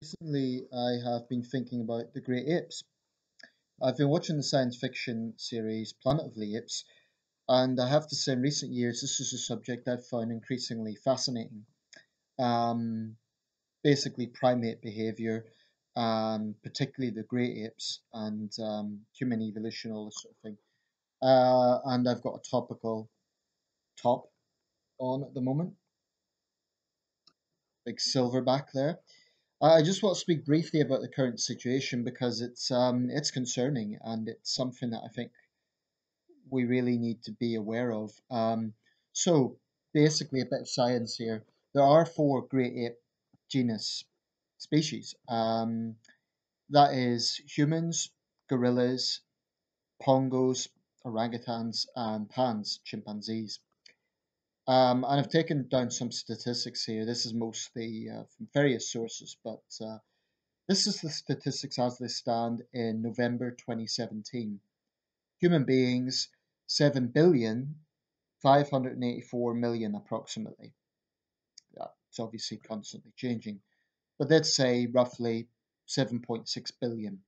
Recently, I have been thinking about the Great Apes. I've been watching the science fiction series Planet of the Apes, and I have to say, in recent years, this is a subject I've found increasingly fascinating. Um, Basically, primate behavior, particularly the Great Apes and human evolution, all this sort of thing. And I've got a topical top on at the moment, big silverback there. I just want to speak briefly about the current situation because it's concerning and it's something that I think we really need to be aware of. So basically, a bit of science here. There are four great ape genus species. That is humans, gorillas, pongos, orangutans, and pans, chimpanzees. And I've taken down some statistics here. This is mostly from various sources, but this is the statistics as they stand in November 2017. Human beings, 7,584,000,000 approximately. Yeah, it's obviously constantly changing. But let's say roughly 7.6 billion.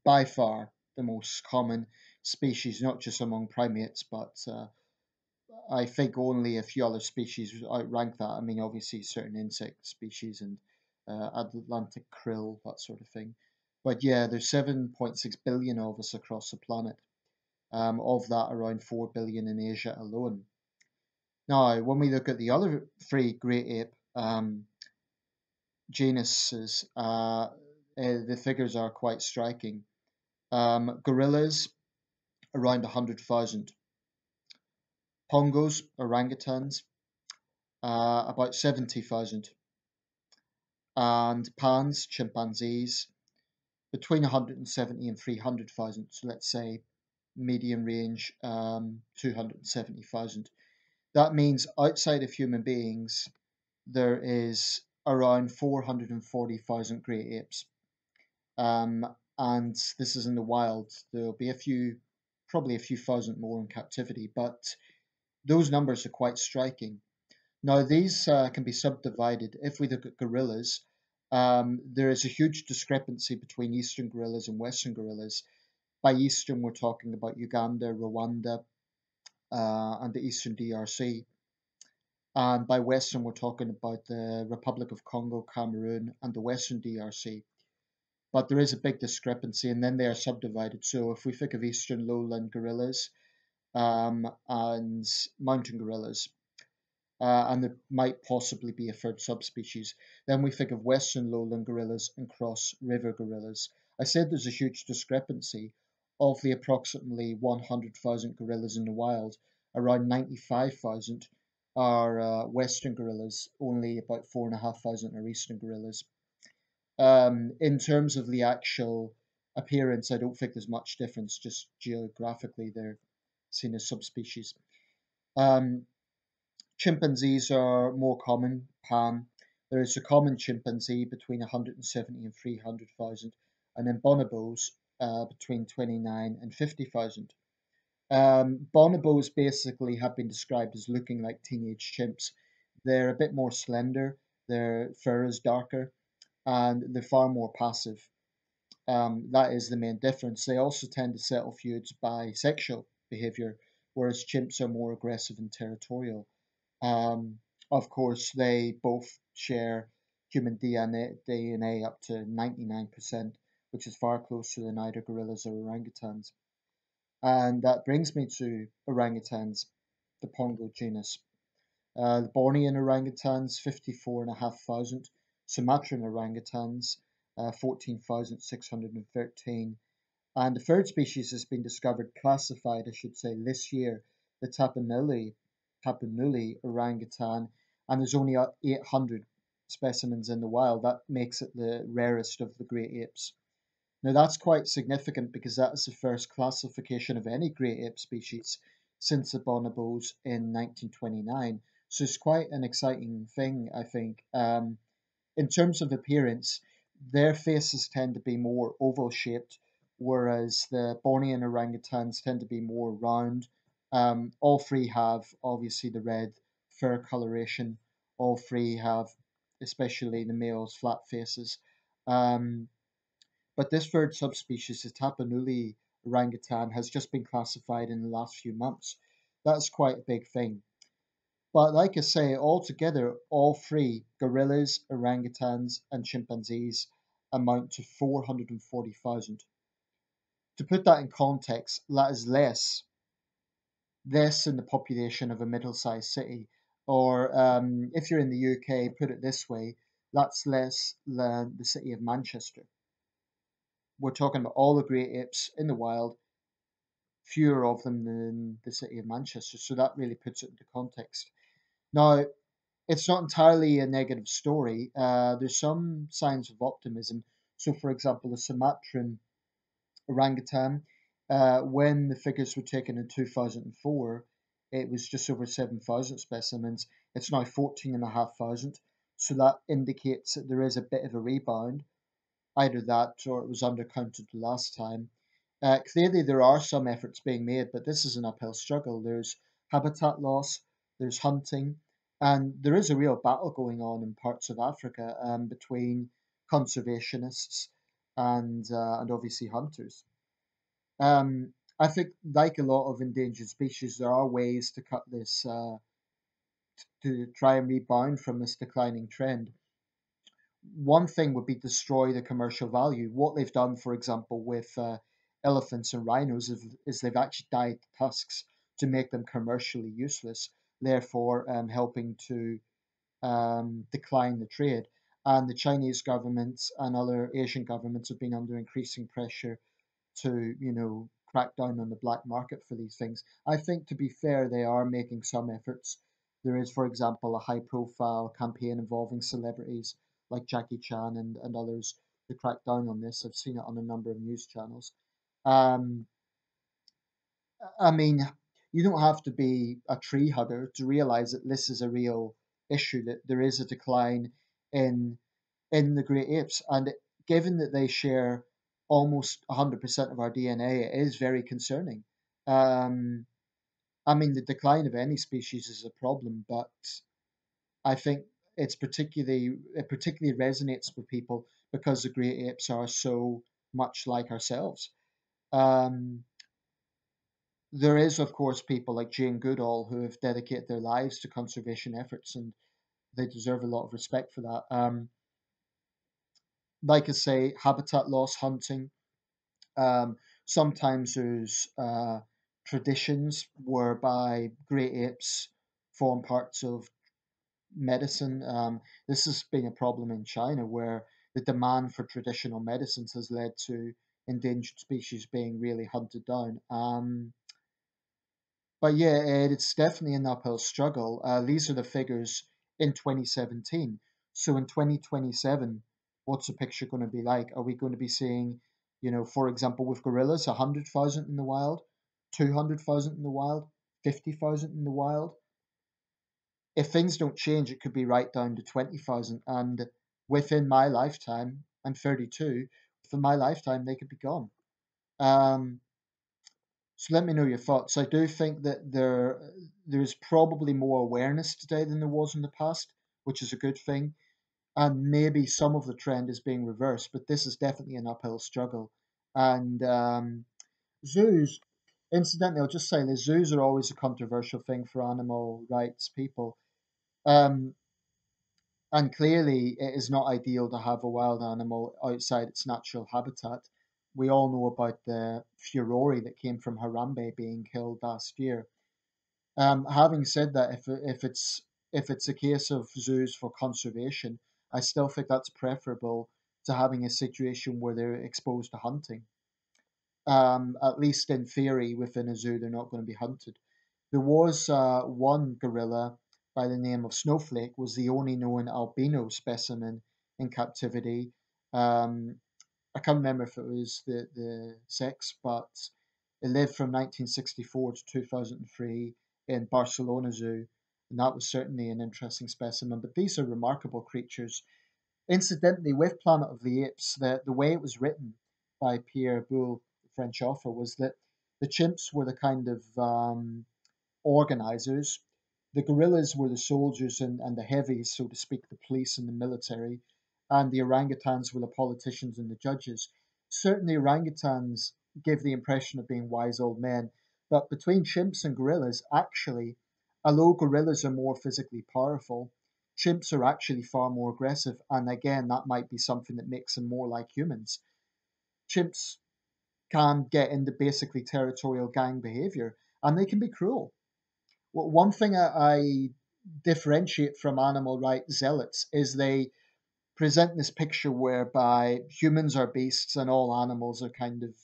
By far the most common species, not just among primates, but I think only a few other species outrank that. I mean, obviously, certain insect species and Atlantic krill, that sort of thing. But yeah, there's 7.6 billion of us across the planet. Of that, around 4 billion in Asia alone. Now, when we look at the other three great ape genuses, the figures are quite striking. Gorillas, around 100,000. Pongos, orangutans, about 70,000. And pans, chimpanzees, between 170 and 300,000. So let's say medium range, 270,000. That means outside of human beings, there is around 440,000 great apes. And this is in the wild. There'll be probably a few thousand more in captivity, but those numbers are quite striking. Now, these can be subdivided. If we look at gorillas, there is a huge discrepancy between eastern gorillas and western gorillas. By eastern, we're talking about Uganda, Rwanda, and the eastern DRC. And by western, we're talking about the Republic of Congo, Cameroon, and the western DRC. But there is a big discrepancy, and then they are subdivided. So if we think of eastern lowland gorillas and mountain gorillas, and there might possibly be a third subspecies. Then we think of western lowland gorillas and cross river gorillas. I said there's a huge discrepancy. Of the approximately 100,000 gorillas in the wild, around 95,000 are western gorillas, only about 4,500 are eastern gorillas. In terms of the actual appearance, I don't think there's much difference, just geographically they're seen as subspecies. Um, Chimpanzees are more common, Pan. There is a common chimpanzee between 170 and 300,000, and then bonobos between 29 and 50,000. Bonobos basically have been described as looking like teenage chimps. They're a bit more slender, their fur is darker, and they're far more passive. That is the main difference. They also tend to settle feuds by sexual behavior, whereas chimps are more aggressive and territorial. Of course, they both share human DNA up to 99%, which is far closer than either gorillas or orangutans. And that brings me to orangutans, the Pongo genus. The Bornean orangutans, 54,500. Sumatran orangutans, 14,613. And the third species has been discovered, classified, I should say, this year, the Tapanuli orangutan, and there's only 800 specimens in the wild. That makes it the rarest of the great apes. Now, that's quite significant because that is the first classification of any great ape species since the bonobos in 1929. So it's quite an exciting thing, I think. In terms of appearance, their faces tend to be more oval shaped, whereas the Bornean orangutans tend to be more round. All three have obviously the red fur coloration. All three have especially the males' flat faces. Um, but this third subspecies, the Tapanuli orangutan, has just been classified in the last few months. That's quite a big thing. But like I say, altogether, all three, gorillas, orangutans, and chimpanzees, amount to 440,000. To put that in context, that is less than the population of a middle-sized city. Or if you're in the UK, put it this way, that's less than the city of Manchester. We're talking about all the great apes in the wild, fewer of them than the city of Manchester. So that really puts it into context. Now, it's not entirely a negative story. There's some signs of optimism. So, for example, the Sumatran orangutan, when the figures were taken in 2004, it was just over 7,000 specimens. It's now 14,500. So that indicates that there is a bit of a rebound. Either that or it was undercounted the last time. Clearly, there are some efforts being made, but this is an uphill struggle. There's habitat loss, there's hunting, and there is a real battle going on in parts of Africa between conservationists and obviously hunters. I think, like a lot of endangered species, there are ways to cut this, to try and rebound from this declining trend. One thing would be destroy the commercial value. What they've done, for example, with elephants and rhinos is they've actually dyed the tusks to make them commercially useless, therefore helping to decline the trade. And the Chinese government and other Asian governments have been under increasing pressure to, crack down on the black market for these things. I think, to be fair, they are making some efforts. There is, for example, a high profile campaign involving celebrities like Jackie Chan and others to crack down on this. I've seen it on a number of news channels. Um, I mean, you don't have to be a tree hugger to realize that this is a real issue, that there is a decline in the great apes. And given that they share almost 100% of our DNA, it is very concerning. Um, I mean, the decline of any species is a problem, but I think it particularly resonates with people because the great apes are so much like ourselves. Um, there is, of course, people like Jane Goodall who have dedicated their lives to conservation efforts, and they deserve a lot of respect for that. Like I say, habitat loss, hunting. Sometimes there's traditions whereby great apes form parts of medicine. This has been a problem in China where the demand for traditional medicines has led to endangered species being really hunted down. But yeah, it's definitely an uphill struggle. These are the figures in 2017. So in 2027, what's the picture going to be like? Are we going to be seeing, for example, with gorillas, 100,000 in the wild, 200,000 in the wild, 50,000 in the wild? If things don't change, it could be right down to 20,000. And within my lifetime, I'm 32, within my lifetime, they could be gone. Um, So let me know your thoughts. I do think that there's probably more awareness today than there was in the past, which is a good thing. And maybe some of the trend is being reversed, but this is definitely an uphill struggle. And zoos, incidentally, I'll just say the zoos are always a controversial thing for animal rights people. Um, and clearly, it is not ideal to have a wild animal outside its natural habitat. We all know about the furore that came from Harambe being killed last year. Having said that, if it's a case of zoos for conservation, I still think that's preferable to having a situation where they're exposed to hunting. At least in theory, within a zoo, they're not going to be hunted. There was one gorilla by the name of Snowflake, was the only known albino specimen in captivity. Um, I can't remember if it was the sex, but it lived from 1964 to 2003 in Barcelona Zoo, and that was certainly an interesting specimen. But these are remarkable creatures. Incidentally, with Planet of the Apes, the way it was written by Pierre Boulle, the French author, was that the chimps were the kind of organizers. The gorillas were the soldiers and the heavies, so to speak, the police and the military, and the orangutans were the politicians and the judges. Certainly, orangutans give the impression of being wise old men, but between chimps and gorillas, actually, although gorillas are more physically powerful, chimps are actually far more aggressive, and again, that might be something that makes them more like humans. Chimps can get into basically territorial gang behavior, and they can be cruel. Well, one thing I differentiate from animal rights zealots is they present this picture whereby humans are beasts and all animals are kind of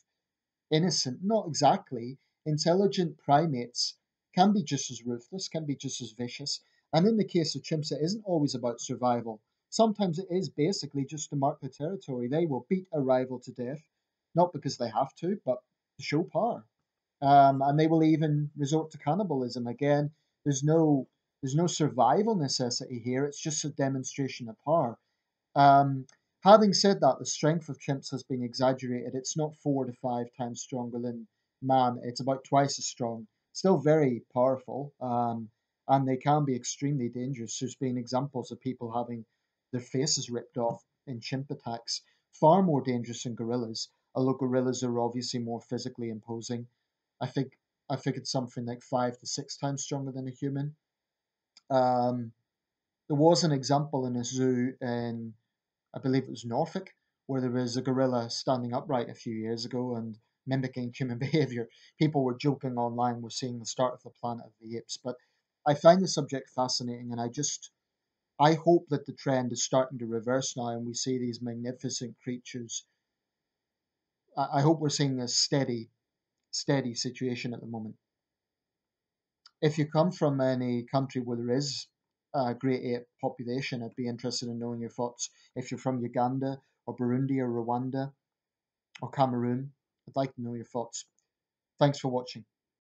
innocent. Not exactly. Intelligent primates can be just as ruthless, can be just as vicious. And in the case of chimps, it isn't always about survival. Sometimes it is basically just to mark the territory. They will beat a rival to death, not because they have to, but to show power. And they will even resort to cannibalism. Again, there's no there's no survival necessity here. It's just a demonstration of power. Um, Having said that, the strength of chimps has been exaggerated. It's not 4 to 5 times stronger than man. It's about twice as strong. Still very powerful, and they can be extremely dangerous. There's been examples of people having their faces ripped off in chimp attacks. Far more dangerous than gorillas, although gorillas are obviously more physically imposing. I think I think it's something like 5 to 6 times stronger than a human. Um, there was an example in a zoo in, I believe it was Norfolk, where there was a gorilla standing upright a few years ago and mimicking human behavior. People were joking online, we're seeing the start of the Planet of the Apes. But I find the subject fascinating, and I hope that the trend is starting to reverse now, and we see these magnificent creatures. I hope we're seeing a steady situation at the moment. If you come from any country where there is a great ape population, I'd be interested in knowing your thoughts. If you're from Uganda or Burundi or Rwanda or Cameroon, I'd like to know your thoughts. Thanks for watching.